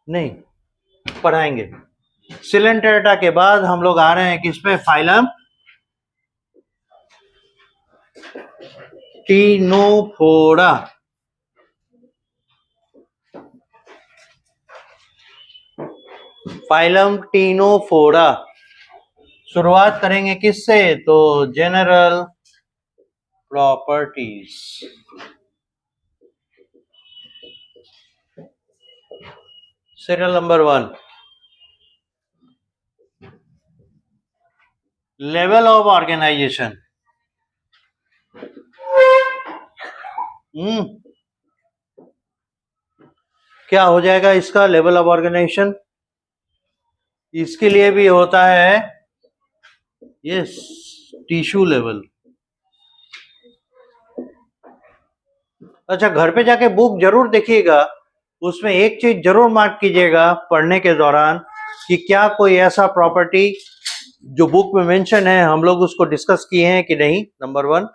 नहीं पढ़ाएंगे। सिलेंटेरेटा के बाद हम लोग आ रहे हैं किस पे? Phylum Ctenophora. Phylum Ctenophora. शुरुआत करेंगे किससे? तो general properties. Serial number 1, level of organisation. क्या हो जाएगा इसका लेवल ऑफ ऑर्गेनाइजेशन? इसके लिए भी होता है यस टिश्यू लेवल। अच्छा, घर पे जाके बुक जरूर देखिएगा, उसमें एक चीज जरूर मार्क कीजिएगा पढ़ने के दौरान कि क्या कोई ऐसा प्रॉपर्टी जो बुक में मेंशन है हम लोग उसको डिस्कस किए हैं कि नहीं, नंबर 1।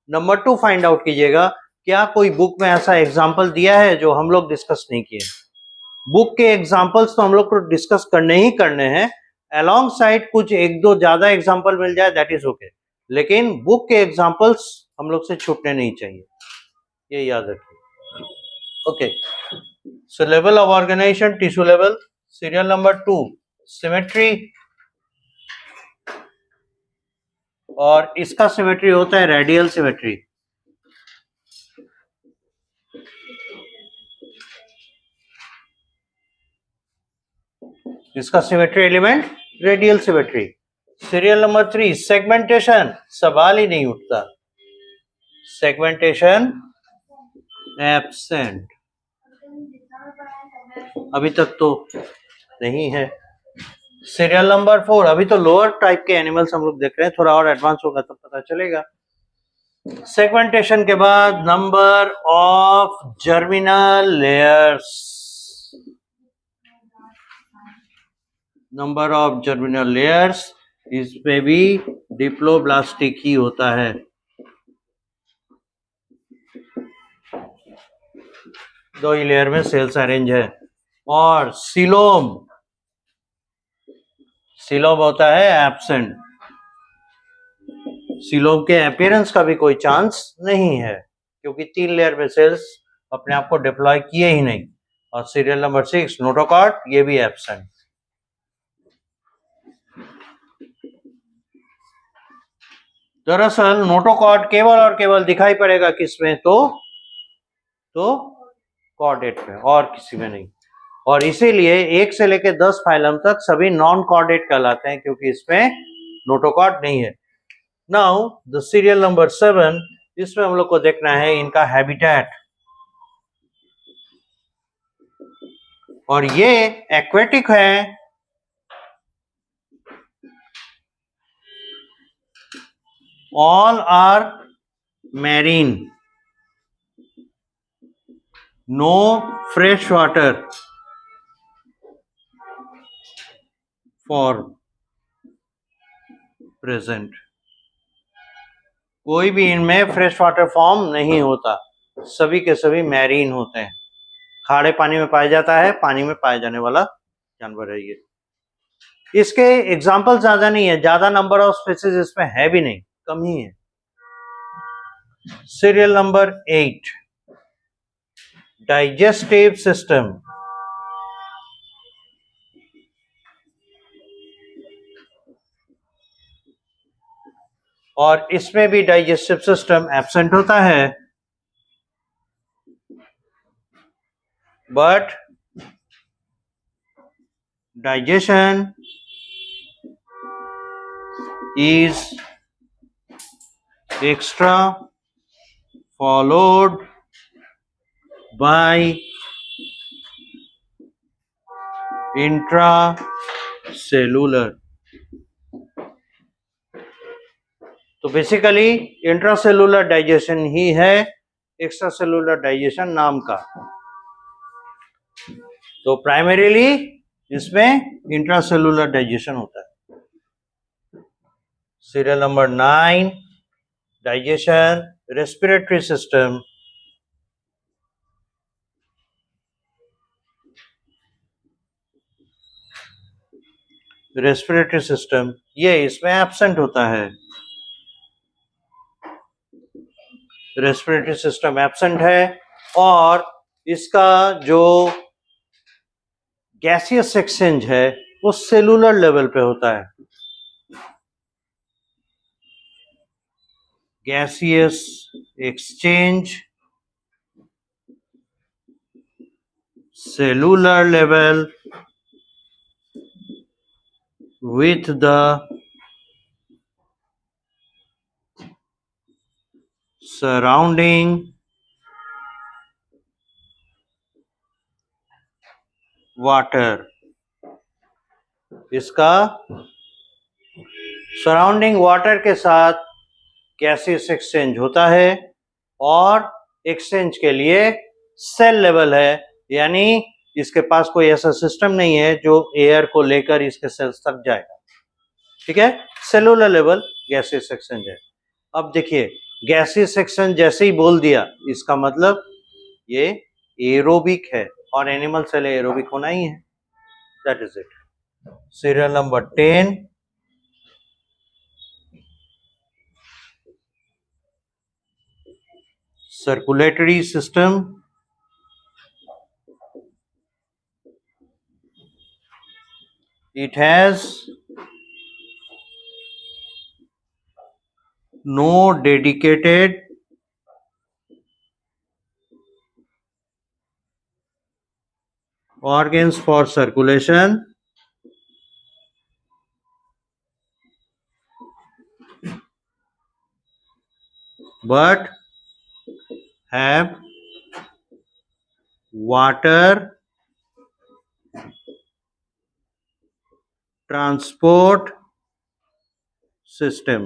नंबर 2, फाइंड आउट कीजिएगा क्या कोई बुक में ऐसा एग्जाम्पल दिया है जो हम लोग डिस्कस नहीं किए। बुक के एग्जाम्पल्स तो हम लोग को डिस्कस करने ही करने हैं, अलॉन्ग साइड कुछ एक दो ज्यादा एग्जाम्पल मिल जाए दैट इज ओके, लेकिन बुक के एग्जाम्पल्स हम लोग से छूटने नहीं चाहिए, ये याद रखिए। Okay, so level of organisation tissue level. Serial number 2, symmetry. और इसका सिमेट्री होता है रेडियल सिमेट्री। इसका symmetry element radial symmetry. Serial number 3, segmentation. सवाल ही नहीं उठता, सेगमेंटेशन एब्सेंट। अभी तक तो नहीं है। सीरियल नंबर 4, अभी तो लोअर टाइप के एनिमल्स हम लोग देख रहे हैं, थोड़ा और एडवांस होगा तब पता चलेगा। सेगमेंटेशन के बाद number of germinal layers. Number of germinal layers, इसमें भी डिप्लोब्लास्टिक ही होता है। दो ही लेयर में सेल्स अरेंज है। और सिलोम, सिलोम होता है एब्सेंट। सिलोम के अपीयरेंस का भी कोई चांस नहीं है क्योंकि 3 लेयर में सेल्स अपने आप को डिप्लॉय किए ही नहीं। और सीरियल नंबर 6, नोटोकॉट, ये भी एब्सेंट। दरअसल नोटोकॉट केवल और केवल दिखाई पड़ेगा किसमें? तो कॉर्डेट में, और किसी में नहीं। और इसीलिए 1 से लेकर 10 फाइलम तक सभी नॉन कॉर्डेट कहलाते हैं क्योंकि इसमें नोटोकॉट नहीं है। नाउ द सीरियल नंबर 7, इसमें हम लोग को देखना है इनका हैबिटेट। और ये एक्वेटिक है, all are marine, no fresh water for present. कोई भी इनमें फ्रेश वाटर फॉर्म नहीं होता, सभी के सभी मैरीन होते हैं। खारे पानी में पाया जाता है, पानी में पाया जाने वाला जानवर है ये। इसके एग्जाम्पल ज्यादा नहीं है, ज्यादा नंबर ऑफ स्पीसीज इसमें है भी नहीं, कम ही है। Serial number 8, digestive system. और इसमें भी डाइजेस्टिव सिस्टम एब्सेंट होता है, but digestion is extra followed by intracellular। तो बेसिकली इंट्रासेलुलर डाइजेशन ही है एक्स्ट्रा सेलुलर डाइजेशन नाम का। तो प्राइमरीली इसमें इंट्रासेलुलर डाइजेशन होता है। Serial number 9, digestion respiratory system. Respiratory system, ये इसमें एब्सेंट होता है। रेस्पिरेटरी सिस्टम एब्सेंट है और इसका जो गैसियस एक्सचेंज है वो सेलुलर लेवल पे होता है। Gaseous exchange cellular level with the surrounding water। इसका सराउंडिंग वाटर के साथ गैसियस एक्सचेंज होता है और एक्सचेंज के लिए सेल लेवल है, यानी इसके पास कोई ऐसा सिस्टम नहीं है जो एयर को लेकर इसके सेल्स तक जाएगा। ठीक है, सेलुलर लेवल गैसियस एक्सचेंज है। अब देखिए, गैसियस एक्सचेंज जैसे ही बोल दिया इसका मतलब ये एरोबिक है और एनिमल सेल एरोबिक होना ही है। That is it. Serial number 10, circulatory system। It has no dedicated organs for circulation, but have water transport system.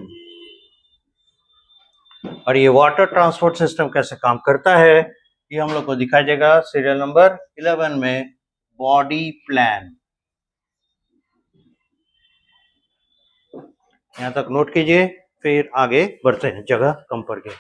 और ये वाटर ट्रांसपोर्ट सिस्टम कैसे काम करता है ये हम लोग को दिखाई देगा सीरियल नंबर 11 में, बॉडी प्लान। यहां तक नोट कीजिए, फिर आगे बढ़ते हैं जगह कम पड़ गई।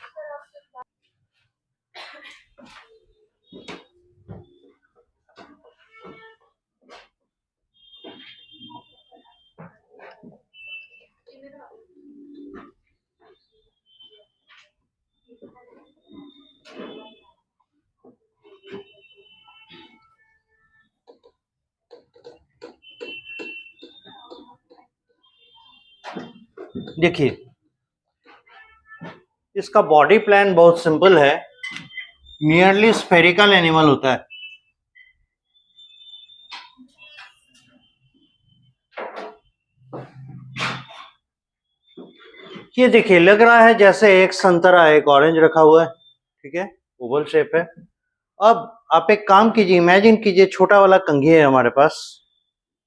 देखिए, इसका बॉडी प्लान बहुत सिंपल है, नियरली स्फेरिकल एनिमल होता है। ये देखिए, लग रहा है जैसे एक संतरा एक ऑरेंज रखा हुआ है, ठीक है, ओवल शेप है। अब आप एक काम कीजिए, इमेजिन कीजिए छोटा वाला कंघी है हमारे पास,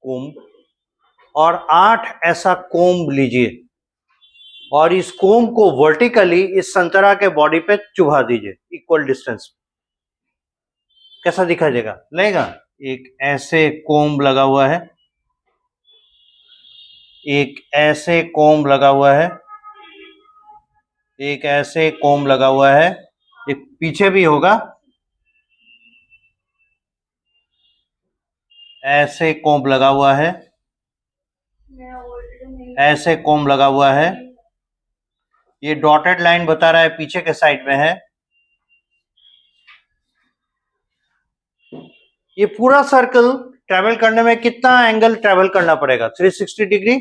कोम्ब, और 8 ऐसा कोम्ब लीजिए और इस कोम्ब को वर्टिकली इस संतरा के बॉडी पे चुभा दीजिए इक्वल डिस्टेंस। कैसा दिखाई देगा? लेगा एक ऐसे कोम्ब लगा हुआ है, एक ऐसे कोम्ब लगा हुआ है, एक ऐसे कोम्ब लगा हुआ है, एक पीछे भी होगा, ऐसे कोम्ब लगा हुआ है, ऐसे कोम्ब लगा हुआ है। ये डॉटेड लाइन बता रहा है पीछे के साइड में है। ये पूरा सर्कल ट्रेवल करने में कितना एंगल ट्रेवल करना पड़ेगा? 360 डिग्री।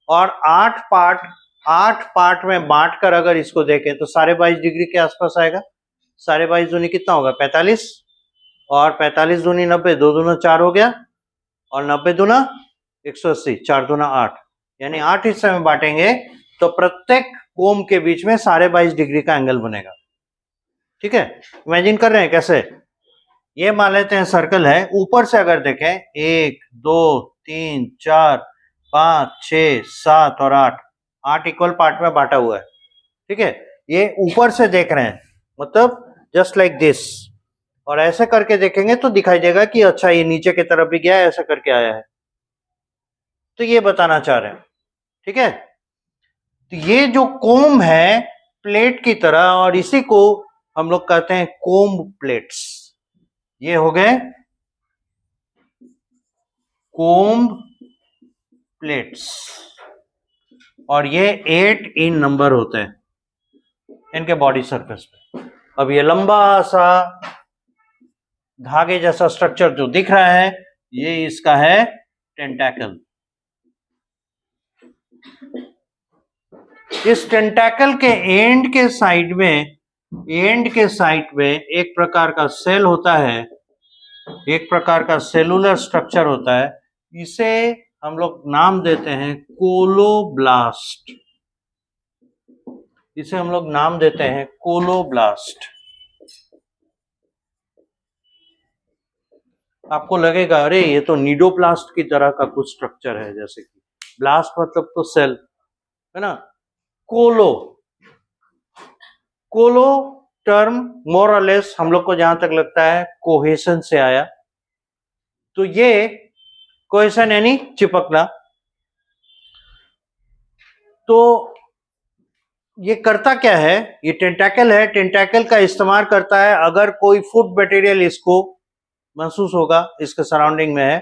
और 8 पार्ट में बांट कर अगर इसको देखें तो 22.5 डिग्री के आसपास आएगा। 22.5 दूनी कितना होगा? 45, और 45 दूनी 90, 2 दूना 4 हो गया, और 90 दूना 180, 4 दूना 8, यानी 8 हिस्से में बांटेंगे तो प्रत्येक कोम के बीच में 22.5 डिग्री का एंगल बनेगा। ठीक है, इमेजिन कर रहे हैं कैसे? ये मान लेते हैं सर्कल है, ऊपर से अगर देखें 1 2 3 4 5 6 7 और 8 इक्वल पार्ट में बांटा हुआ है। ठीक है, ये ऊपर से देख रहे हैं, मतलब जस्ट लाइक दिस, और ऐसे करके देखेंगे तो दिखाई देगा कि अच्छा ये नीचे की तरफ भी गया है, ऐसा करके आया है। तो ये बताना चाह रहे हैं। ठीक है, तो ये जो कोम है प्लेट की तरह, और इसी को हम लोग कहते हैं कोम्ब प्लेट्स। ये हो गए कोम्ब प्लेट्स और ये 8 इन नंबर होते हैं इनके बॉडी सरफेस पे। अब ये लंबा सा धागे जैसा स्ट्रक्चर जो दिख रहा है ये इसका है टेंटैकल। इस टेंटैकल के एंड के साइड में एक प्रकार का सेल होता है, एक प्रकार का सेलुलर स्ट्रक्चर होता है, इसे हम लोग नाम देते हैं कोलोब्लास्ट। इसे हम लोग नाम देते हैं कोलोब्लास्ट। आपको लगेगा अरे ये तो नीडोप्लास्ट की तरह का कुछ स्ट्रक्चर है, जैसे कि ब्लास्ट मतलब तो सेल है ना। कोलो टर्म मोर और लेस हम लोग को जहां तक लगता है कोहेशन से आया। तो ये कोहेशन यानी चिपकना। तो ये करता क्या है, ये टेंटैकल है, टेंटैकल का इस्तेमाल करता है अगर कोई फूड मटेरियल इसको महसूस होगा इसके सराउंडिंग में है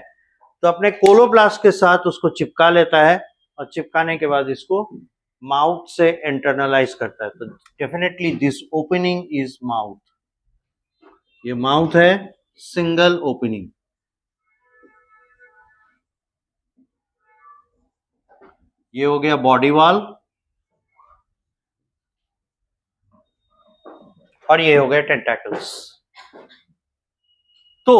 तो अपने कोलोब्लास्ट के साथ उसको चिपका लेता है और चिपकाने के बाद इसको माउथ से इंटरनलाइज करता है। तो definitely this opening is mouth. ये माउथ है, सिंगल ओपनिंग। ये हो गया बॉडी वॉल और ये हो गया टेंटैकल्स। तो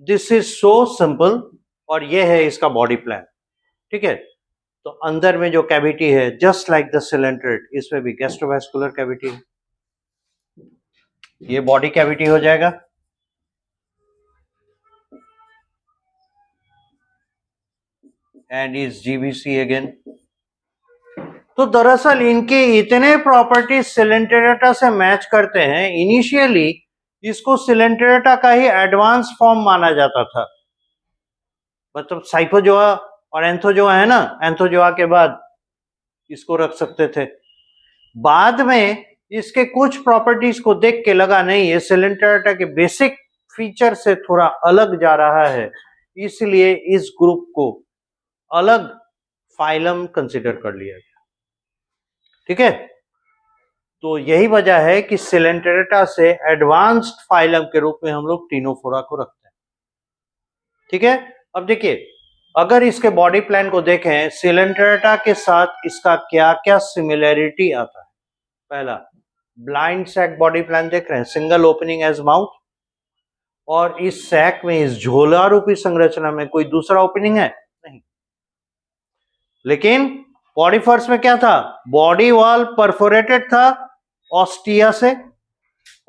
दिस इज सो सिंपल और ये है इसका बॉडी प्लान। ठीक है, तो अंदर में जो कैविटी है जस्ट लाइक द सिलेंड्रेट, इसमें भी गैस्ट्रोवास्कुलर कैविटी है। ये बॉडी कैविटी हो जाएगा। And is GBC again. तो दरअसल इनके इतने प्रॉपर्टीज सिलेंटेरेटा से मैच करते हैं। इनिशियली इसको सिलेंटेरेटा का ही एडवांस फॉर्म माना जाता था, मतलब साइफोजोआ और एंथोजोआ है ना, एंथोजोआ के बाद इसको रख सकते थे। बाद में इसके कुछ प्रॉपर्टीज को देख के लगा नहीं ये सिलेंटेरेटा के बेसिक फीचर से थोड़ा अलग जा रहा है, इसलिए इस ग्रुप को अलग फाइलम कंसिडर कर लिया गया। ठीक है, तो यही वजह है कि सिलेंटेरेटा से एडवांस्ड फाइलम के रूप में हम लोग टीनोफोरा को रखते हैं। ठीक है, अब देखिए अगर इसके बॉडी प्लान को देखें सिलेंटेरेटा के साथ इसका क्या क्या सिमिलैरिटी आता है। पहला, ब्लाइंड सैक बॉडी प्लान देख रहे हैं, सिंगल ओपनिंग एज माउथ, और इस सैक में इस झोला रूपी संरचना में कोई दूसरा ओपनिंग है नहीं। लेकिन पॉडीफर्स में क्या था, बॉडी वॉल परफोरेटेड था ऑस्टिया से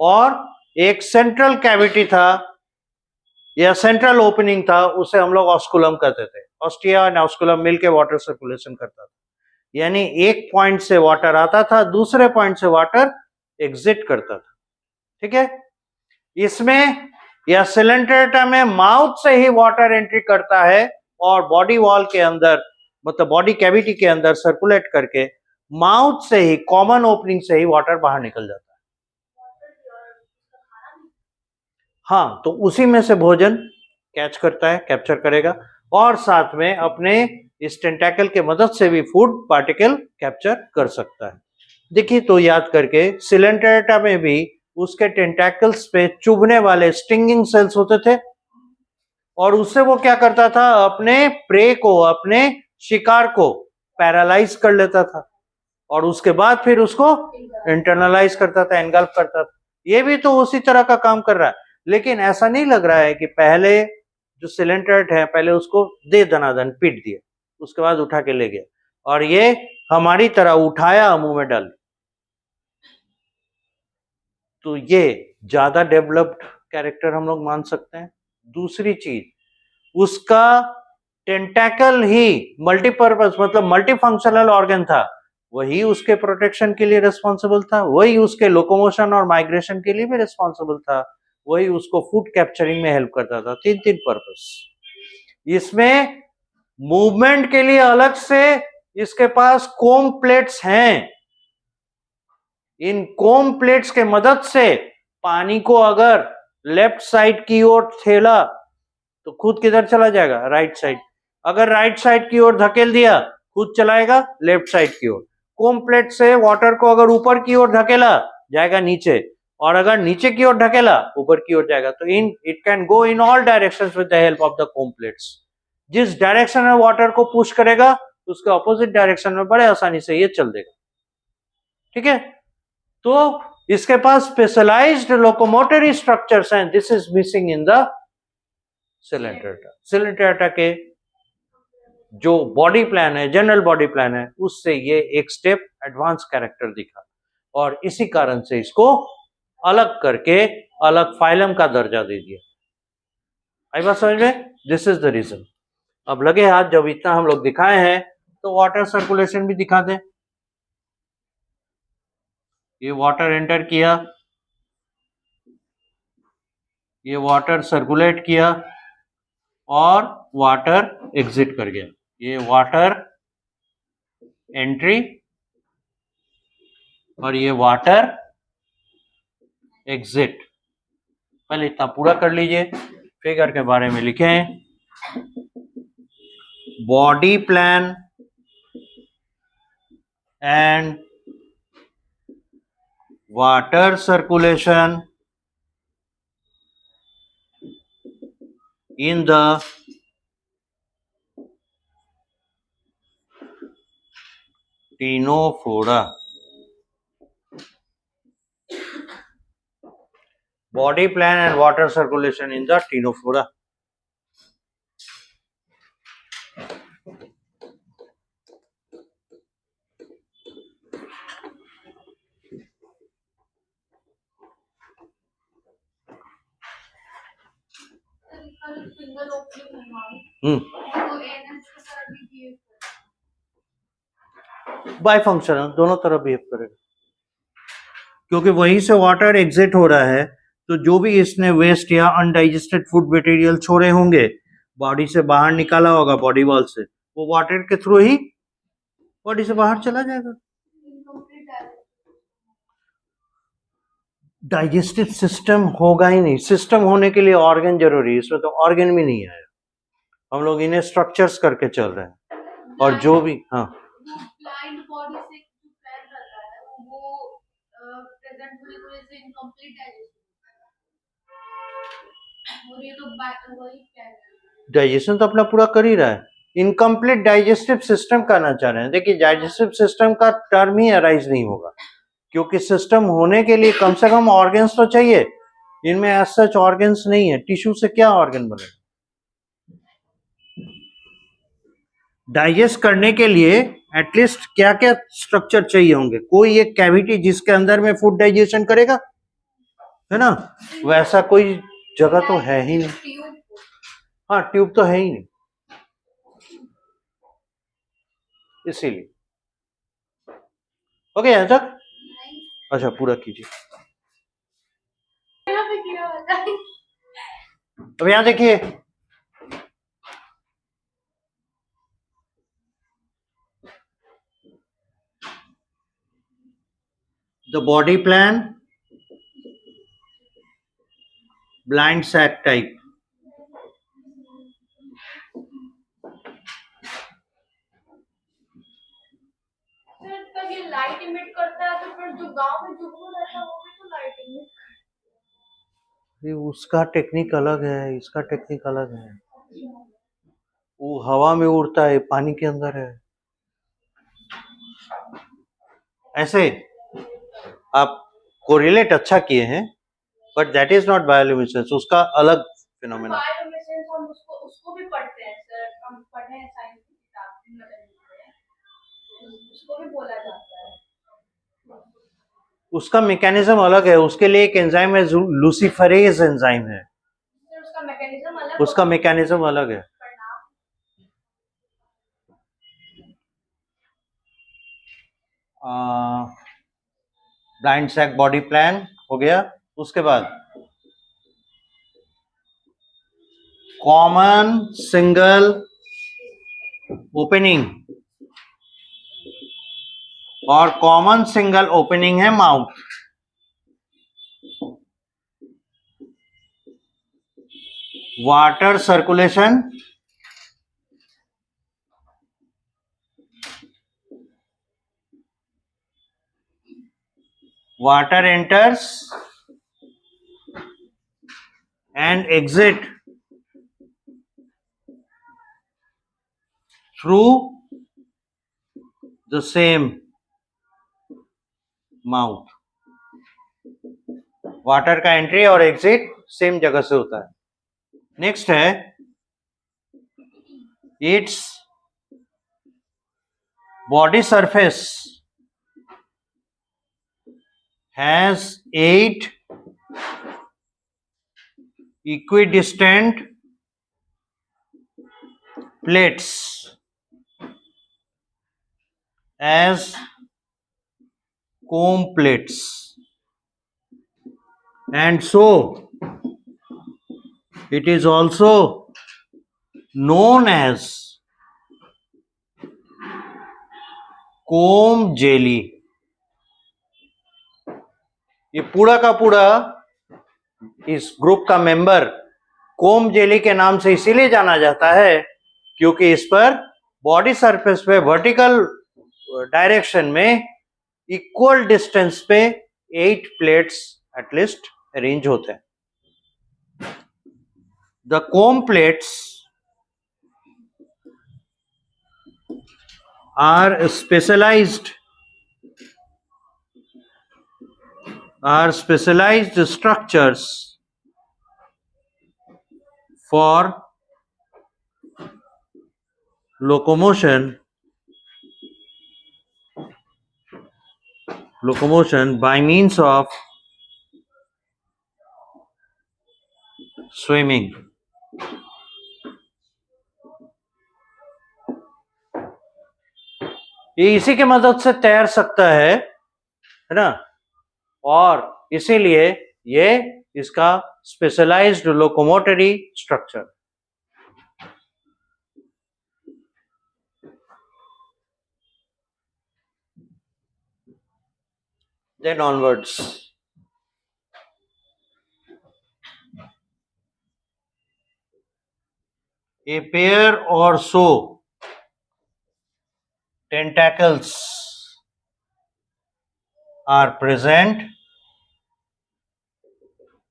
और एक सेंट्रल कैविटी था या सेंट्रल ओपनिंग था, उसे हम लोग ऑस्कुलम कहते थे। ऑस्टिया और ऑस्कुलम मिलके वाटर सर्कुलेशन करता था, यानी एक पॉइंट से वाटर आता था दूसरे पॉइंट से वाटर एग्जिट करता था। ठीक है, इसमें या सिलेंटेरेटा में माउथ से ही वाटर एंट्री करता है और बॉडी वॉल के अंदर मतलब बॉडी कैविटी के अंदर सर्कुलेट करके माउथ से ही कॉमन ओपनिंग से ही वाटर बाहर निकल जाता है। हाँ, तो उसी में से भोजन कैच करता है, कैप्चर करेगा और साथ में अपने इस टेंटैकल के मदद से भी फूड पार्टिकल कैप्चर कर सकता है। देखिए तो याद करके सिलेंटेरेटा में भी उसके टेंटैकल्स पे चुभने वाले स्टिंगिंग सेल्स होते थे और उससे वो क्या करता था, अपने प्रे को, अपने शिकार को पैरालाइज कर लेता था और उसके बाद फिर उसको इंटरनलाइज करता था, एनगल्फ करता था। ये भी तो उसी तरह का काम कर रहा है, लेकिन ऐसा नहीं लग रहा है कि पहले जो सिलेंटेरेट है पहले उसको दे दनादन पीट दिया उसके बाद उठा के ले गया और ये हमारी तरह उठाया मुंह में डाल। तो ये ज्यादा डेवलप्ड कैरेक्टर हम लोग मान सकते हैं। दूसरी चीज, उसका टेंटैकल ही मल्टीपर्पज मतलब मल्टीफंक्शनल ऑर्गन था, वही उसके प्रोटेक्शन के लिए रिस्पॉन्सिबल था, वही उसके लोकोमोशन और माइग्रेशन के लिए भी रिस्पॉन्सिबल था, वही उसको फूड कैप्चरिंग में हेल्प करता था। तीन तीन पर्पस। इसमें मूवमेंट के लिए अलग से इसके पास कोम प्लेट्स हैं। इन कोम प्लेट्स के मदद से पानी को अगर लेफ्ट साइड की ओर ठेला तो खुद किधर चला जाएगा, राइट साइड। अगर राइट साइड की ओर धकेल दिया खुद चलाएगा लेफ्ट साइड की ओर। कोम प्लेट से वाटर को अगर ऊपर की ओर धकेला जाएगा नीचे, और अगर नीचे की ओर ढकेला ऊपर की ओर जाएगा। तो it can go in all directions with the help of the comb plates. जिस डायरेक्शन में वाटर को पुश करेगा उसके ऑपोजिट डायरेक्शन में बड़े आसानी से ये चल देगा। ठीक है, तो इसके पास स्पेशलाइज्ड लोकोमोटरी स्ट्रक्चर्स हैं। This is missing in the Coelenterata. Coelenterata के जो बॉडी प्लान है, जनरल बॉडी प्लान है, उससे ये एक स्टेप एडवांस कैरेक्टर दिखा, और इसी कारण से इसको अलग करके अलग फाइलम का दर्जा दे दिया। आई बात समझ में? This is the reason. अब लगे हाथ, जब इतना हम लोग दिखाए हैं तो वाटर सर्कुलेशन भी दिखा दें। ये वाटर एंटर किया, ये वाटर सर्कुलेट किया, और वाटर एग्जिट कर गया। ये वाटर एंट्री और ये वाटर एग्जिट। पहले इतना पूरा कर लीजिए। फिगर के बारे में लिखें, body plan and water circulation in the ctenophora. Body plan and water circulation in the ctenophora. By function दोनों तरफ बिहेव करेगा, क्योंकि वहीं से वाटर एग्जिट हो रहा है। तो जो भी इसने वेस्ट या अनडाइजेस्टेड फूड मटेरियल छोड़े होंगे, बॉडी से बाहर निकाला होगा बॉडी वॉल से, वो वाटर के थ्रू ही बॉडी से बाहर चला जाएगा। डाइजेस्टिव सिस्टम होगा ही नहीं। सिस्टम होने के लिए ऑर्गन जरूरी है, इसमें तो ऑर्गन भी नहीं है। हम लोग इन्हें स्ट्रक्चर्स करके चल रहे हैं। और जो भी ब्लाइंड बॉडी से जो प्लान रहता है वो प्रेजेंट होने की वजह से इनकम्प्लीट डाइजेशन, और ये तो वही प्लान डाइजेशन तो अपना पूरा कर ही रहा है। इनकम्प्लीट डाइजेस्टिव सिस्टम कहना चाह रहे हैं। देखिए, डाइजेस्टिव सिस्टम का टर्म ही अराइज नहीं होगा, क्योंकि सिस्टम होने के लिए कम से कम ऑर्गन्स तो चाहिए। इनमें एज सच ऑर्गन्स नहीं है। टिश्यू से क्या ऑर्गन बनेगा? डाइजेस्ट करने के लिए एटलीस्ट क्या क्या स्ट्रक्चर चाहिए होंगे? कोई एक कैविटी जिसके अंदर में फूड डाइजेशन करेगा, है ना? वैसा कोई जगह तो है ही नहीं। हाँ, ट्यूब तो है ही नहीं, इसीलिए। ओके, यहां तक? अच्छा, पूरा कीजिए। अब यहां देखिए, the body plan, blind sac type. तब ये लाइट इमिट करता है, तो फिर जो गांव में जुगनू रहता है वो भी तो लाइट इमिट। ये उसका टेक्निक अलग है, इसका टेक्निक अलग है। वो हवा में उड़ता है, पानी के अंदर है। ऐसे आप कोरिलेट अच्छा किए हैं, but that is not bioluminescence. उसका अलग फिनोमेना। बायोल्यूमिनेसेंस हम उसको भी पढ़ते हैं सर, हम पढ़े हैं साइंस की किताब में, उसको भी बोला जाता है। उसका मैकेनिज्म अलग है। उसके लिए एक एंजाइम है, लूसीफरेज एंजाइम है। उसका मैकेनिज्म अलग, उसका मैकेनिज्म अलग है। ब्लाइंड सैक बॉडी प्लान हो गया। उसके बाद कॉमन सिंगल ओपनिंग, और कॉमन सिंगल ओपनिंग है mouth. Water circulation water enters and exit through the same mouth. Water का एंट्री और एग्जिट सेम जगह से होता है. नेक्स्ट है its body surface has 8 equidistant plates as comb plates, and so it is also known as comb jelly. ये पूरा का पूरा इस ग्रुप का मेंबर कोम जेली के नाम से इसीलिए जाना जाता है क्योंकि इस पर बॉडी सरफेस पे वर्टिकल डायरेक्शन में इक्वल डिस्टेंस पे 8 प्लेट्स एटलीस्ट अरेंज होते हैं. The comb plates are specialized structures for locomotion by means of swimming. ये इसी के मदद से तैर सकता है ना, और इसीलिए ये इसका specialised locomotory structure. Then onwards, a pair or so tentacles are present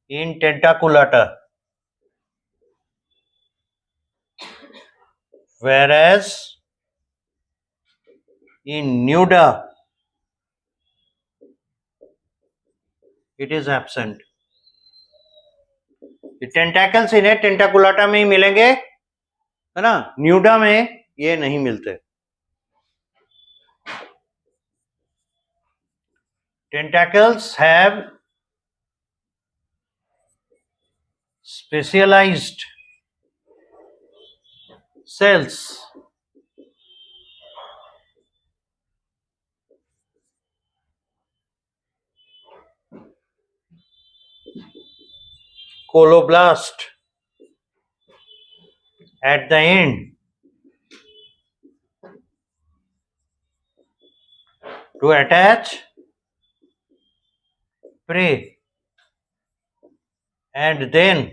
in tentaculata, whereas in nuda it is absent. Tentacles इन्हें टेंटाकुलाटा में ही मिलेंगे, है ना, न्यूडा में ये नहीं मिलते. Tentacles have specialized cells coloblast at the end to attach prey and then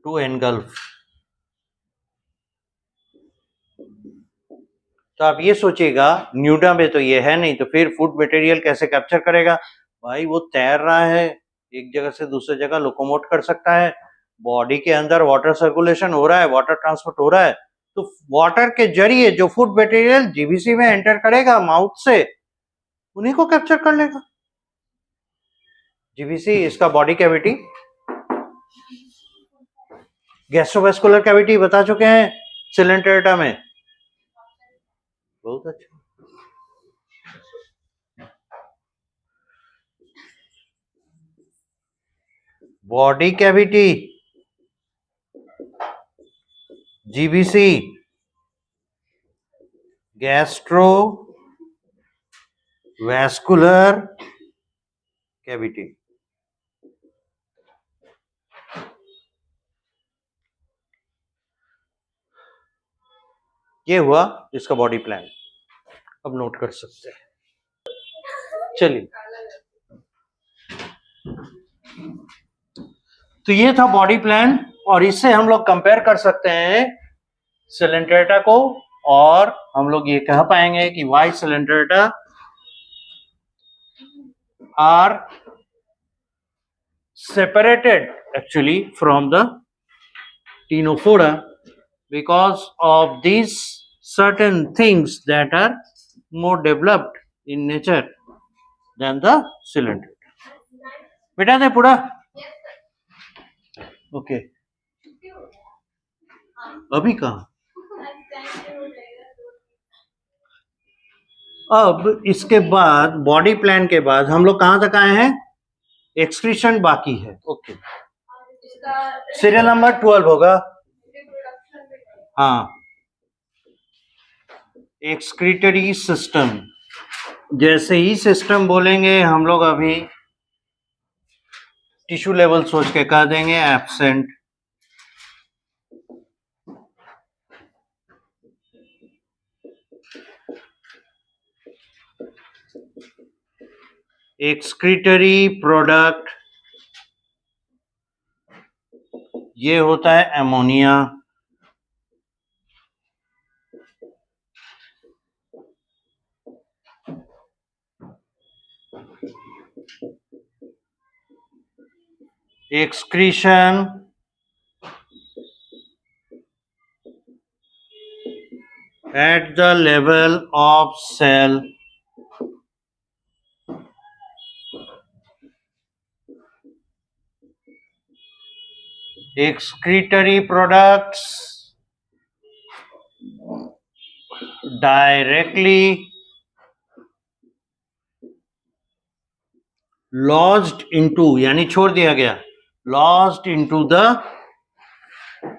to engulf. तो आप ये सोचिएगा न्यूडा में तो ये है नहीं, तो फिर फूड मटेरियल कैसे कैप्चर करेगा? भाई वो तैर रहा है, एक जगह से दूसरी जगह लोकोमोट कर सकता है, बॉडी के अंदर वाटर सर्कुलेशन हो रहा है, वाटर ट्रांसपोर्ट हो रहा है, तो वाटर के जरिए जो फूड मटेरियल जीबीसी में एंटर करेगा माउथ से, उन्हीं को कैप्चर कर लेगा. जीबीसी इसका बॉडी कैविटी, गैस्ट्रोवेस्कुलर कैविटी बता चुके हैं सिलेंटेरेटा में. बहुत अच्छा. Body cavity, GBC, gastrovascular cavity. ये हुआ इसका बॉडी प्लान. अब नोट कर सकते हैं. चलिए, तो ये था बॉडी प्लान, और इससे हम लोग कंपेयर कर सकते हैं सिलेंटेरेटा को, और हम लोग ये कह पाएंगे कि Y coelenterata are separated actually from the ctenophora because of these certain things that are more developed in nature than the cylindrite. बेटा दे पूरा ओके अभी कहाँ अब इसके बाद बॉडी प्लान के बाद हम लोग कहाँ तक आए हैं एक्सक्रीशन बाकी है ओके सीरियल नंबर 12 होगा हाँ एक्सक्रीटरी सिस्टम जैसे ही सिस्टम बोलेंगे हम लोग अभी टिश्यू लेवल सोच के कह देंगे एब्सेंट एक्सक्रीटरी प्रोडक्ट ये होता है ammonia excretion at the level of cell excretory products directly lodged into यानी छोड़ दिया गया lodged into the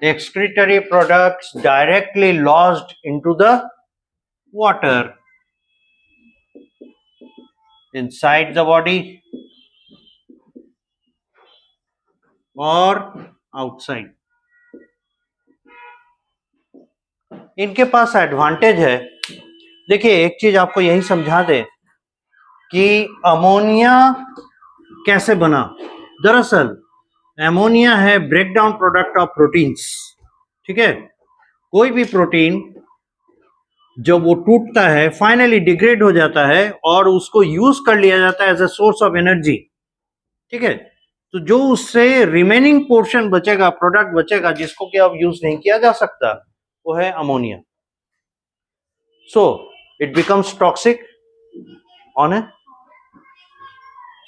excretory products directly lodged into the water inside the body or outside. इनके पास एडवांटेज है देखिए एक चीज आपको यही समझा दे कि अमोनिया कैसे बना दरअसल अमोनिया है break down product of proteins ठीक है कोई भी प्रोटीन जब वो टूटता है फाइनली डिग्रेड हो जाता है और उसको यूज कर लिया जाता है as a source of energy ठीक है तो जो उससे रिमेनिंग पोर्शन बचेगा प्रोडक्ट बचेगा जिसको कि अब यूज नहीं किया जा सकता वो है ammonia so it becomes toxic on है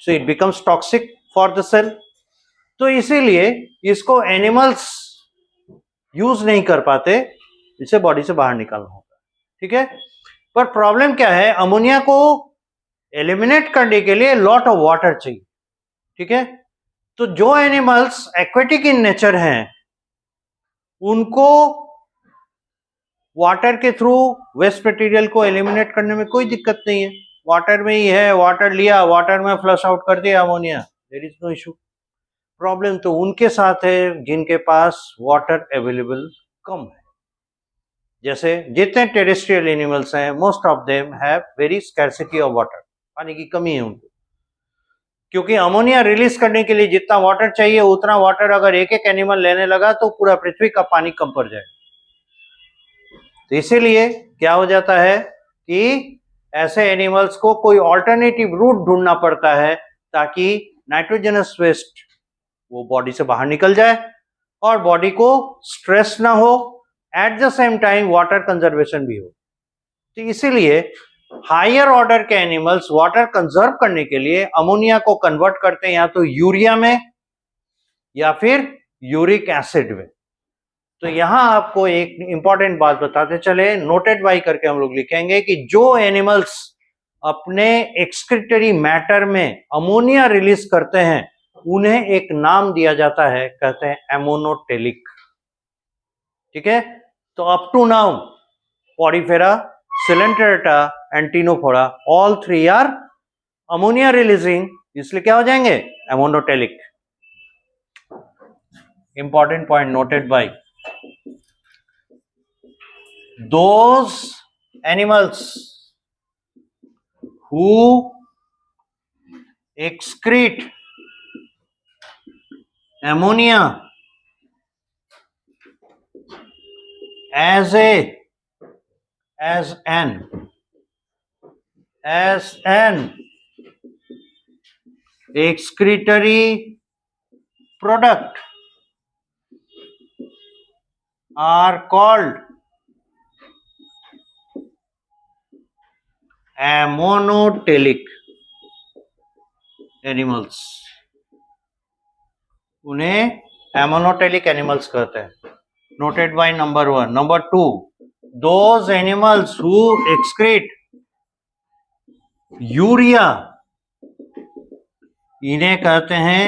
so it becomes toxic for the cell तो इसीलिए इसको एनिमल्स यूज नहीं कर पाते इसे बॉडी से बाहर निकालना होता है ठीक है पर प्रॉब्लम क्या है अमोनिया को एलिमिनेट करने के लिए लॉट ऑफ वाटर चाहिए ठीक है तो जो एनिमल्स एक्वेटिक इन नेचर हैं उनको वाटर के थ्रू वेस्ट मटेरियल को एलिमिनेट करने में कोई दिक्कत नहीं है वाटर में ही है वाटर लिया वाटर में फ्लश आउट कर दिया ammonia there is no issue problem तो उनके साथ है जिनके पास वाटर अवेलेबल कम है जैसे जितने टेरेस्ट्रियल एनिमल्स हैं most of them have very scarcity of water पानी की कमी है उनको क्योंकि अमोनिया रिलीज करने के लिए जितना वाटर चाहिए उतना वाटर अगर एक एक एनिमल लेने लगा तो पूरा पृथ्वी का पानी कम पड़ जाएगा तो इसीलिए क्या हो जाता है कि ऐसे एनिमल्स को कोई ऑल्टरनेटिव रूट ढूंढना पड़ता है ताकि नाइट्रोजनस वेस्ट वो बॉडी से बाहर निकल जाए और बॉडी को स्ट्रेस ना हो at the same time water conservation भी हो तो इसीलिए हायर ऑर्डर के एनिमल्स वाटर कंजर्व करने के लिए अमोनिया को कन्वर्ट करते हैं या तो यूरिया में या फिर यूरिक एसिड में तो यहां आपको एक इंपॉर्टेंट बात बताते चले नोटेड बाई करके हम लोग लिखेंगे कि जो एनिमल्स अपने एक्सक्रीटरी मैटर में अमोनिया रिलीज करते हैं उन्हें एक नाम दिया जाता है कहते हैं एमोनोटेलिक ठीक है तो up to now Porifera Coelenterata Ctenophora all three are ammonia releasing इसलिए क्या हो जाएंगे ammonotelic important point noted by those animals who excrete ammonia as an excretory product are called ammonotelic animals. उन्हें ammonotelic animals कहते हैं. Noted by number 1. Number 2, those animals who excrete urea, इन्हें कहते हैं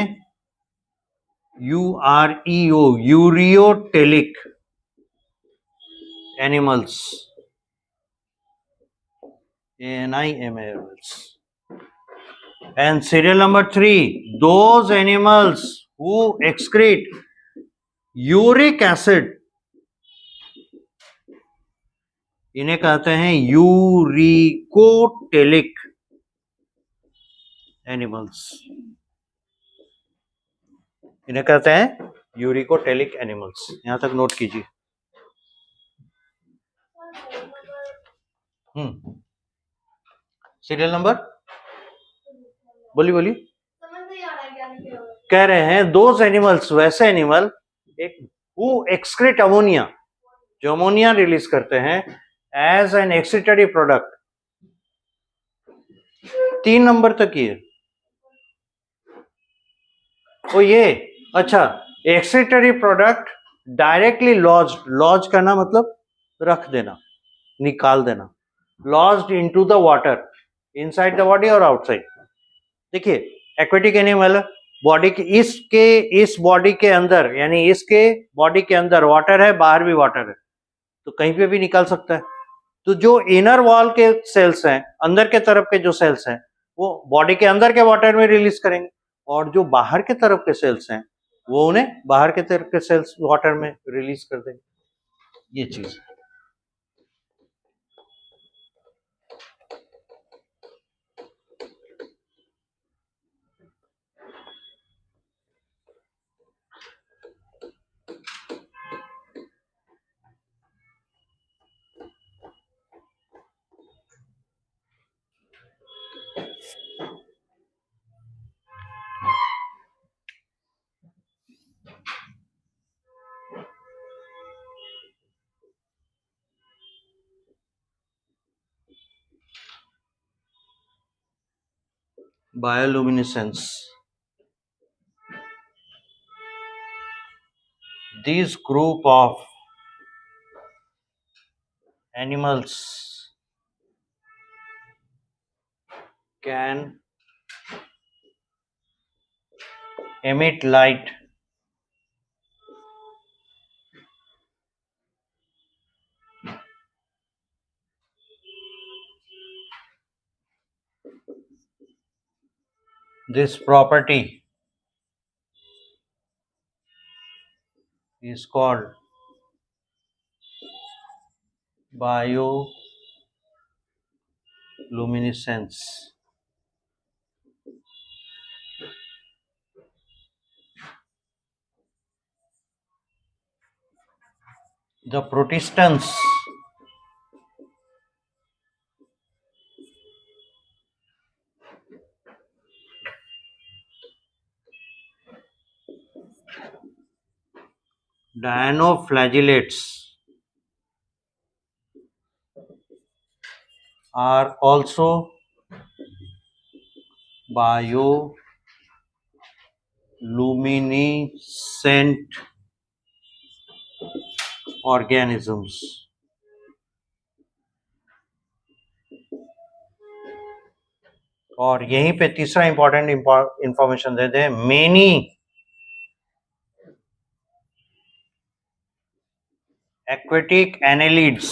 UREO, ureotelic animals. ANIMALs. And serial number 3, those animals who excrete uric acid, इन्हें कहते हैं uricotelic animals. इन्हें कहते हैं यूरिकोटेलिक एनिमल्स. यहां तक नोट कीजिए. सीरियल नंबर बोलिए. समझ नहीं आ रहा है क्या लिखे हुए. कह रहे हैं दोज एनिमल्स, वैसे एनिमल हु एक्सक्रीट अमोनिया, जो अमोनिया रिलीज करते हैं एज एन एक्सक्रीटरी प्रोडक्ट. 3 नंबर तक ये. ओ ये अच्छा, एक्सक्रीटरी प्रोडक्ट डायरेक्टली लॉज करना मतलब रख देना, निकाल देना. Lodged into the water, inside the body और आउटसाइड. देखिए एक्वेटिक एनिमल बॉडी के इस बॉडी के अंदर, यानी इसके बॉडी के अंदर वाटर है, बाहर भी वाटर है, तो कहीं पे भी निकाल सकता है. तो जो इनर वॉल के सेल्स हैं, अंदर के तरफ के जो सेल्स हैं, वो बॉडी के अंदर के वाटर में रिलीज करेंगे, और जो बाहर के तरफ के सेल्स हैं वो उन्हें बाहर के तरफ के सेल्स वाटर में रिलीज कर देंगे. ये चीज bioluminescence. This group of animals can emit light this property is called bioluminescence. The protistans dinoflagellates are also bioluminescent organisms. और यहीं पे तीसरा इंपॉर्टेंट इंफॉर्मेशन देते हैं. Many aquatic annelids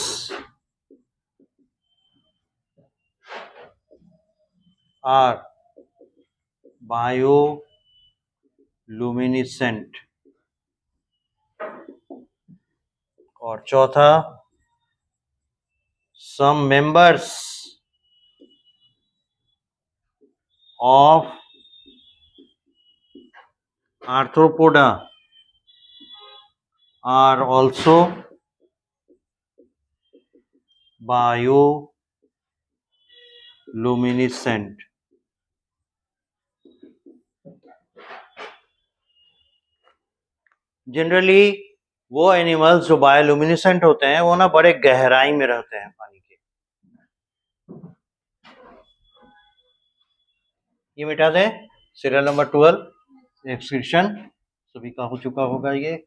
are bioluminescent. और चौथा, some members of arthropoda are also bioluminescent. Generally वो animals जो बायोल्यूमिनेसेंट होते हैं वो ना बड़े गहराई में रहते हैं पानी के। ये मिटा दें। सीरियल नंबर 12 एक्सक्रीशन सभी का हो चुका होगा ये।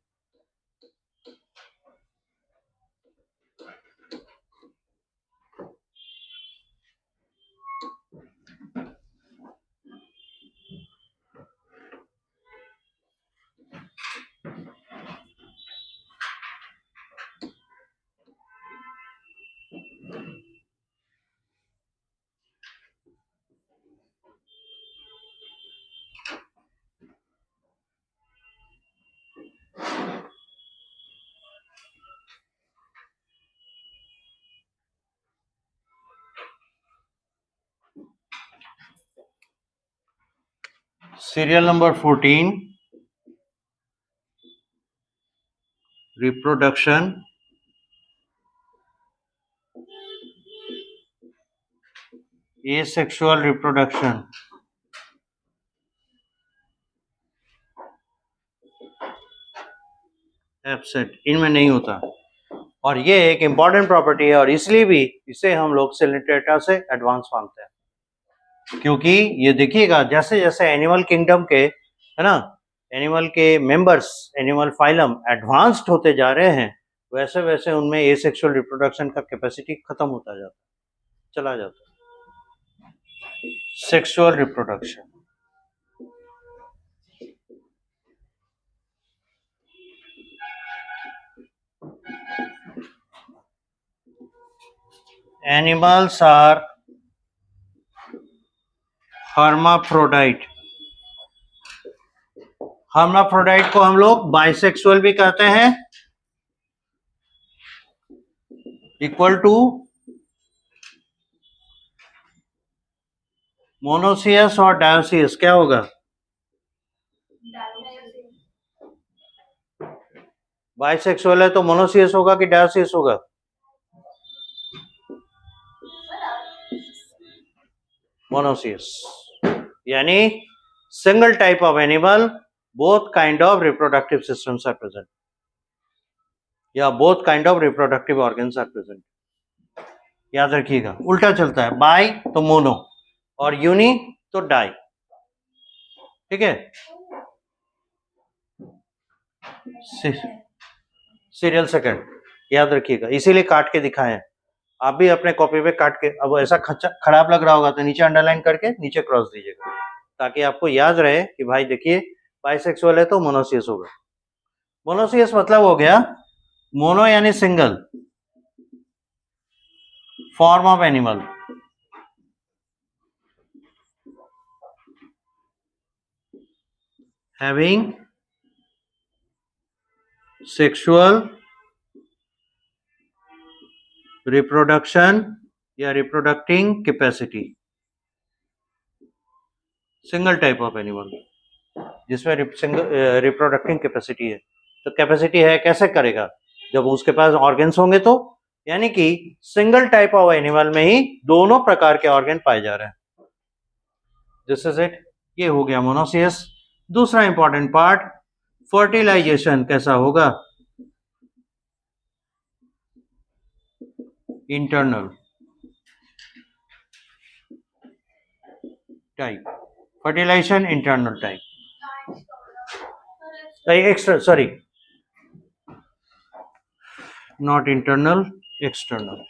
Serial number 14, reproduction, asexual reproduction. Absent, इनमें नहीं होता। और ये एक इंपॉर्टेंट प्रॉपर्टी है और इसलिए भी इसे हम लोग सिलिट्रेटा से एडवांस मानते हैं, क्योंकि ये देखिएगा जैसे जैसे एनिमल किंगडम के है ना, एनिमल के मेंबर्स, एनिमल फाइलम एडवांस्ड होते जा रहे हैं, वैसे वैसे उनमें एसेक्सुअल रिप्रोडक्शन का कैपेसिटी खत्म होता जाता है, चला जाता है। Sexual reproduction, animals are hermaphrodite. Hermaphrodite को हम लोग बाइसेक्सुअल भी कहते हैं, इक्वल टू मोनोसियस और डायोसियस। क्या होगा? बाइसेक्सुअल है तो मोनोसियस होगा कि डायोसियस होगा? मोनोसियस, यानी single type of animal, both kind of reproductive systems are present, या both kind of reproductive organs are present। याद रखिएगा, उल्टा चलता है, बाई तो मोनो और यूनि तो डाई, ठीक है। सीरियल सेकंड, याद रखिएगा, इसीलिए काट के दिखाए हैं। आप भी अपने कॉपी पे काट के, अब ऐसा खराब लग रहा होगा तो नीचे अंडरलाइन करके नीचे क्रॉस दीजिएगा, ताकि आपको याद रहे कि भाई देखिए बाइसेक्सुअल है तो मोनोसियस होगा। मोनोसियस मतलब हो गया मोनो यानी single, form of animal, having sexual reproduction या reproducing capacity, single type of animal जिसमें रिप्रोडक्टिंग कैपेसिटी है। तो कैपेसिटी है, कैसे करेगा? जब उसके पास ऑर्गन्स होंगे तो, यानी कि सिंगल टाइप ऑफ एनिमल में ही दोनों प्रकार के ऑर्गन पाए जा रहे हैं। दिस इज इट, ये हो गया मोनोसियस। दूसरा इंपॉर्टेंट पार्ट, फर्टिलाइजेशन कैसा होगा? Internal type, fertilisation internal type, external, sorry not internal, external.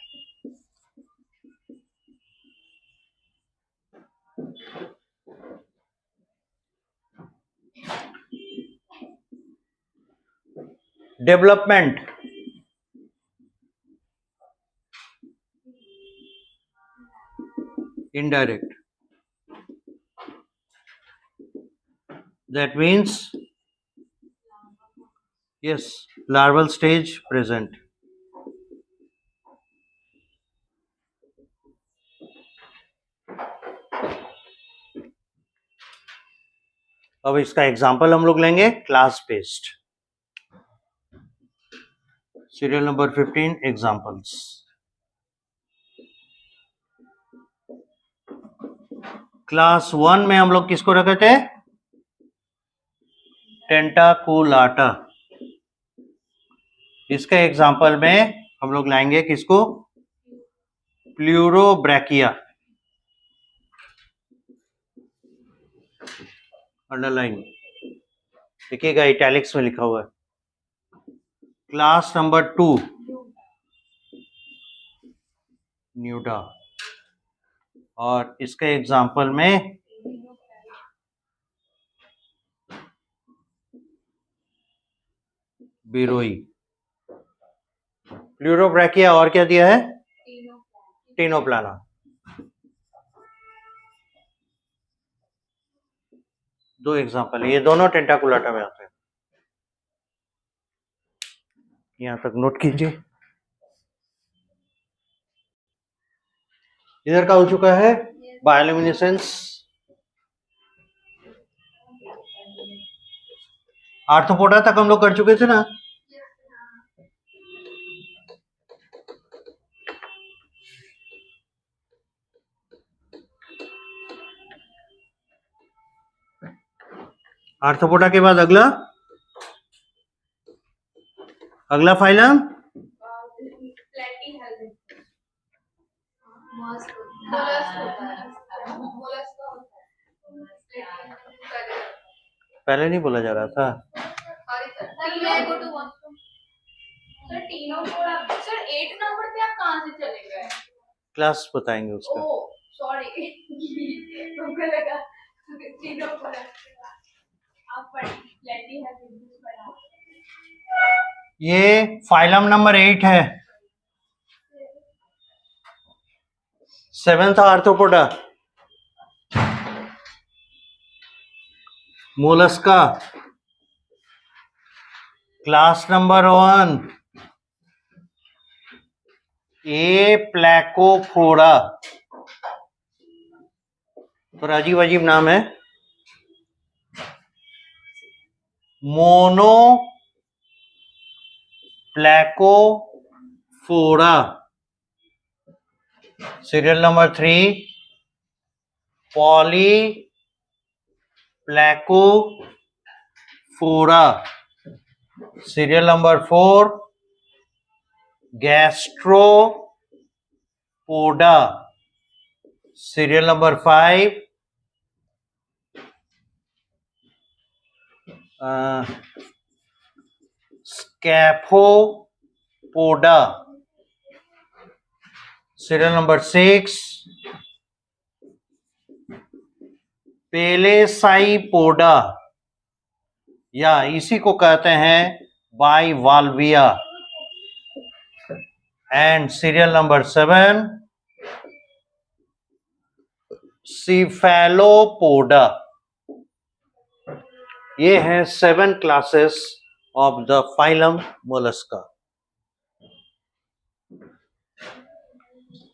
Development, indirect, that means yes, larval stage present। अब इसका एग्जांपल हम लोग लेंगे class based. Serial number 15 examples. Class 1 में हम लोग किसको रखे थे? टेंटाकुलाटा। इसके एग्जाम्पल में हम लोग लाएंगे किसको? प्लूरोब्रैकिया। अंडरलाइन देखिएगा, इटैलिक्स में लिखा हुआ है। क्लास नंबर 2 न्यूडा, और इसके एग्जाम्पल में बिरोई। प्लूरोब्रैकिया और क्या दिया है? टीनोप्लाना। दो एग्जाम्पल, ये दोनों टेंटाकुलाटा में आते हैं। यहां तक नोट कीजिए। इधर का हो चुका है बायोल्यूमिनेसेंस। आर्थ्रोपोडा तक हम लोग कर चुके थे ना। आर्थ्रोपोडा के बाद अगला फाइलम पहले नहीं बोला जा रहा था। सर 8 नंबर पे आप कहाँ से चले गए? क्लास बताएंगे उसका। सॉरी मुझे लगा तीनों पर आप पढ़ा। ये फाइलम नंबर 8 है, 7th Arthropoda. Mollusca, class number 1 Aplacophora. पर अजीब अजीब नाम है। Monoplacophora. Serial number 3 Polyplacophora. Serial number 4 Gastropoda. Serial number 5 Scaphopoda. Serial number 6 Pelecypoda, या इसी को कहते हैं Bivalvia. And serial number 7 Cephalopoda. ये हैं 7 classes of the phylum Mollusca.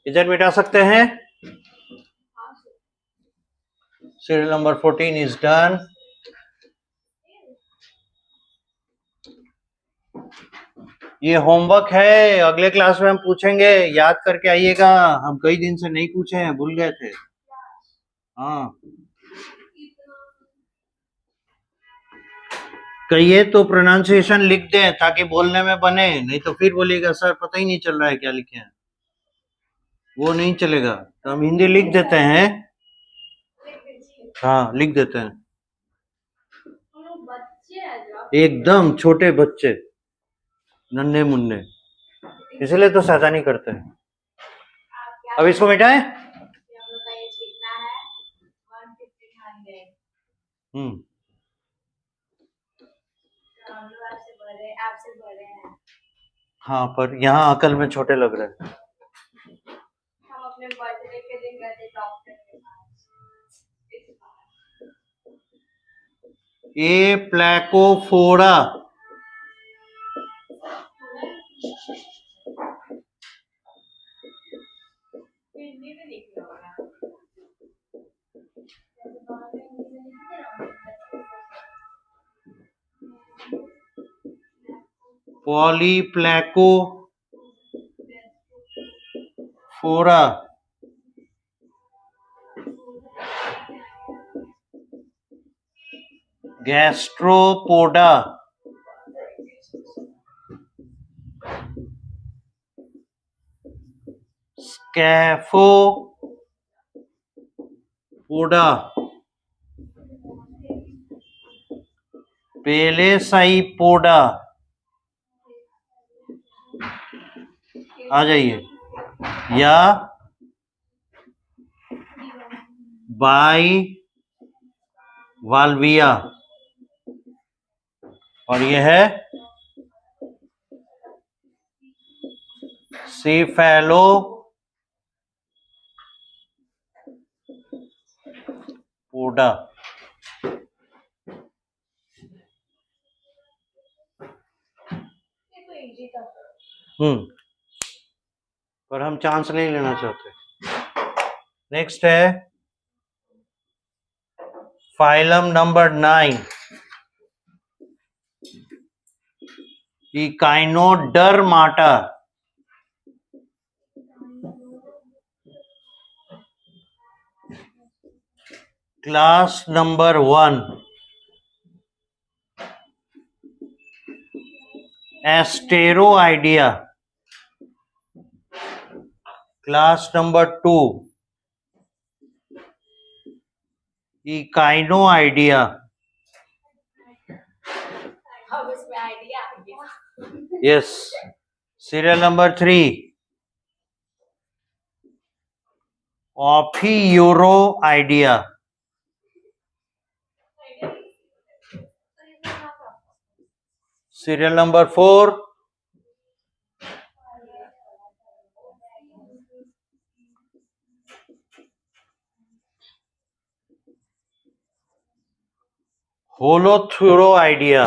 इधर मिटा सकते हैं। Serial number 14 is done. ये होमवर्क है, अगले क्लास में हम पूछेंगे, याद करके आइएगा। हम कई दिन से नहीं पूछे हैं, भूल गए थे। हाँ, कहिए तो प्रोनाउंसिएशन लिख दें ताकि बोलने में बने, नहीं तो फिर बोलिएगा सर पता ही नहीं चल रहा है क्या लिखे हैं। वो नहीं चलेगा, तो हम हिंदी लिख देते हैं। हाँ, लिख देते हैं। एकदम छोटे बच्चे, नन्हे मुन्ने, इसलिए तो शैतानी करते हैं। अब इसको मिटाएं। हाँ, पर यहाँ अकल में छोटे लग रहे हैं। हम अपने बर्थडे के दिन गए थे डॉक्टर के पास। ए प्लैकोफोरा, हिंदी में लिखना होगा। पॉलीप्लैकोफोरा, गैस्ट्रोपोडा, कैफो पोडा पेलेसाई पोडा आ जाइए, या बाई वाल्विया, और यह है सीफेलो पोडा। ये तो इजी था। पर हम चांस नहीं लेना चाहते। नेक्स्ट है phylum number 9, Echinodermata. Class number 1 Asteroidea. Class number 2 Echinoidea. अब इसमें आइडिया आ गया। Yes. Serial number 3 Ophiuroidea. Serial number 4 Holothuroidea.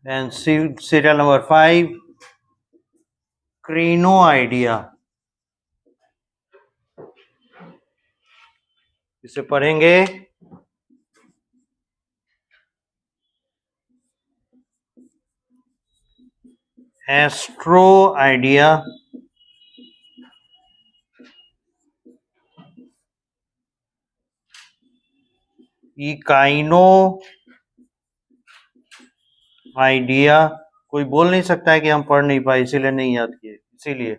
And serial number 5 Crinoidea. इसे पढ़ेंगे एस्ट्रोआइडिया, इकाइनो आइडिया। कोई बोल नहीं सकता है कि हम पढ़ नहीं पाए इसीलिए नहीं याद किए, इसीलिए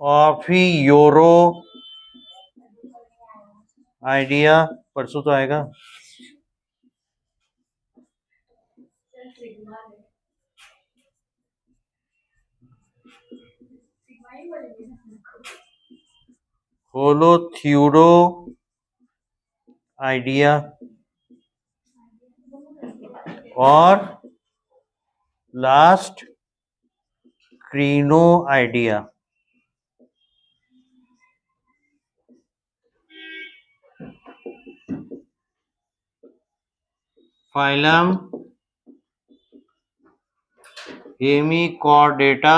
ऑफियोरो आइडिया परसों तो आएगा। होलोथ्यूरो आइडिया और last Crinoidea. Phylum Hemichordata,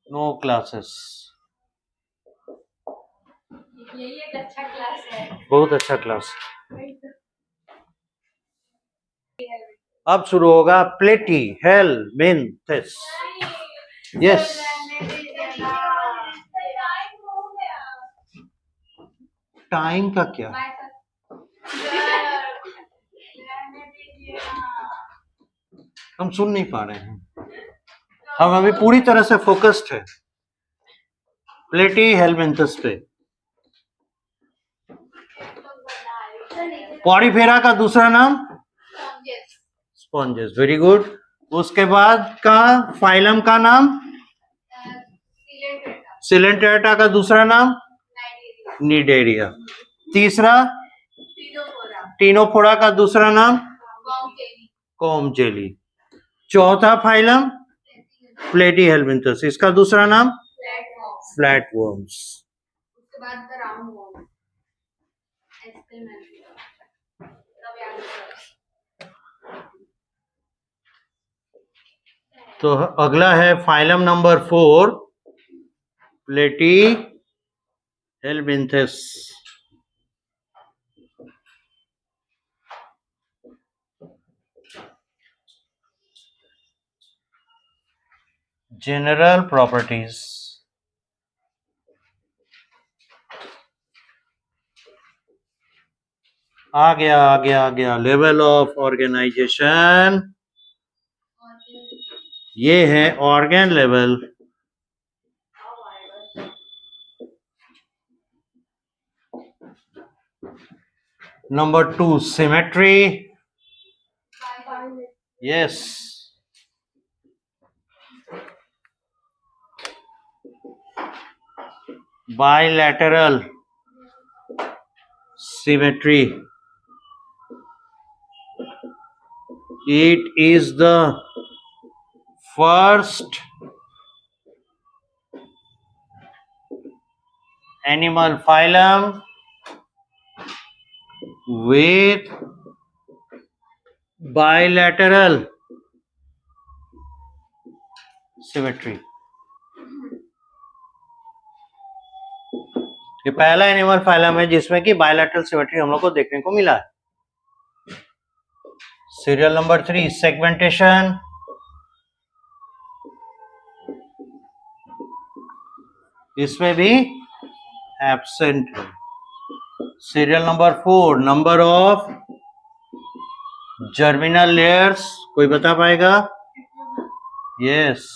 no classes. यही एक अच्छा क्लास है। बहुत अच्छा क्लास। अब शुरू होगा प्लेटी हेलमिंथेस। यस। टाइम का क्या? हम सुन नहीं पा रहे हैं, हम अभी पूरी तरह से फोकस्ड है प्लेटी हेलमिंथस पे। पॉडीफेरा का दूसरा नाम स्पॉन्जेस। Very good. उसके बाद का फाइलम का नाम सिलेंट्रेटा का दूसरा नाम निडेरिया। तीसरा टीनोफोरा का दूसरा नाम कॉमचेली। चौथा फाइलम प्लेटी हेलमिंथस, इसका दूसरा नाम फ्लैट वर्म्स। उसके बाद द राउंड वर्म। तो अगला है फाइलम नंबर 4 प्लेटी हेलमिंथस। General properties. आ गया लेवल ऑफ ऑर्गेनाइजेशन, और फिर ये है ऑर्गन लेवल। अब आएगा number 2 symmetry, bi yes. Bilateral symmetry, it is the first animal phylum with bilateral symmetry। ये पहला एनिमल फाइलम है जिसमें कि बायलैटरल सिमेट्री हम लोग को देखने को मिला है। सीरियल नंबर 3 सेगमेंटेशन, इसमें भी एब्सेंट है। Serial number 4 number of germinal layers, कोई बता पाएगा? यस,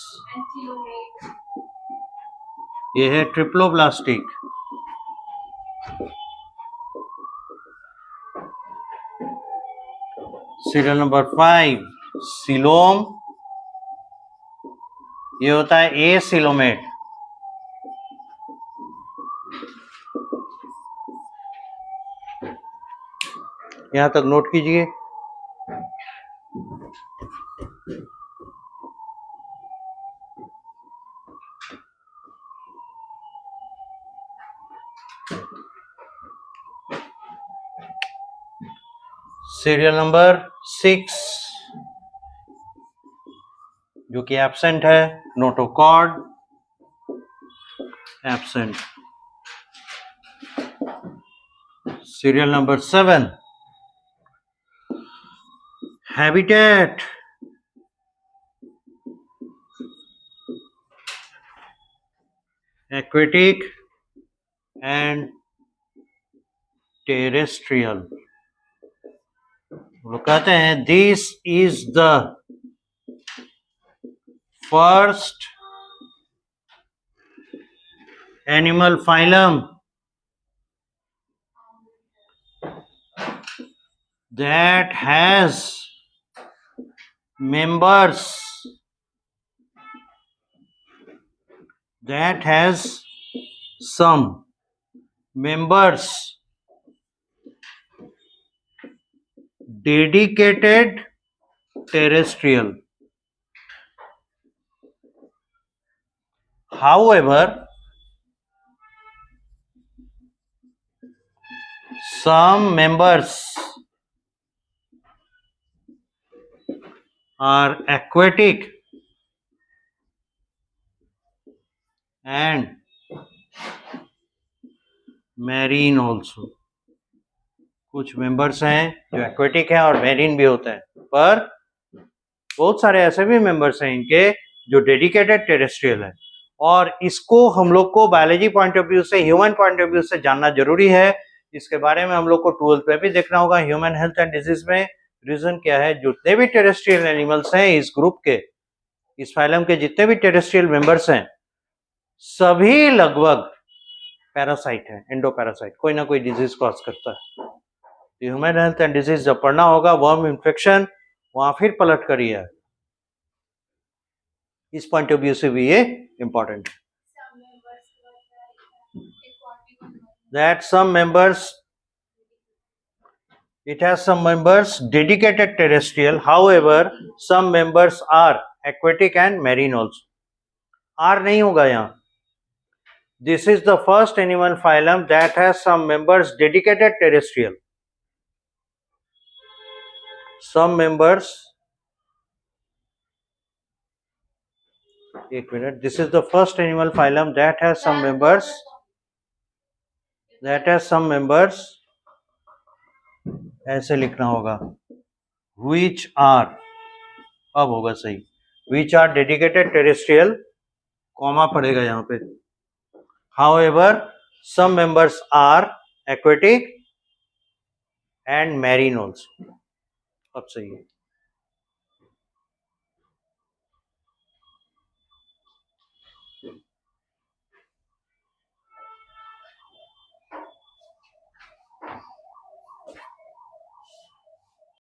ये है ट्रिप्लोब्लास्टिक। सीरियल नंबर 5 सिलोम, ये होता है ए सिलोमेट। यहां तक नोट कीजिए। सीरियल नंबर 6 जो कि एब्सेंट है, notochord absent. Serial number 7 habitat, aquatic and terrestrial. वो कहते हैं this is the first animal phylum that has members some members dedicated terrestrial, however some members are aquatic and marine also। कुछ members हैं जो aquatic हैं और marine भी होते हैं, पर बहुत सारे ऐसे भी मेंबर्स हैं इनके जो डेडिकेटेड टेरेस्ट्रियल है। और इसको हम लोग को बायोलॉजी पॉइंट ऑफ व्यू से, ह्यूमन पॉइंट ऑफ व्यू से जानना जरूरी है। इसके बारे में हम लोग को 12th में भी देखना होगा, ह्यूमन हेल्थ एंड डिजीज में। रीजन क्या है, जितने भी टेरेस्ट्रियल एनिमल्स हैं इस ग्रुप के, इस फाइलम के जितने भी टेरेस्ट्रियल मेंबर्स हैं, सभी लगभग पैरासाइट है, एंडोपैरासाइट, कोई ना कोई डिजीज कॉज करता है। ह्यूमन हेल्थ एंड डिजीज जब पढ़ना होगा, वर्म इन्फेक्शन, वहां फिर पलट करिए है। इस पॉइंट ऑफ व्यू से भी ये इंपॉर्टेंट है। That some members, it has some members dedicated terrestrial, however some members are aquatic and marine also। R नहीं होगा यहाँ। This is the first animal phylum that has some members dedicated terrestrial, some members, एक minute, this is the first animal phylum that has some members, ऐसे लिखना होगा, which are, अब होगा सही, which are dedicated terrestrial, comma पड़ेगा यहाँ पे, however some members are aquatic and marine also. अब सही है.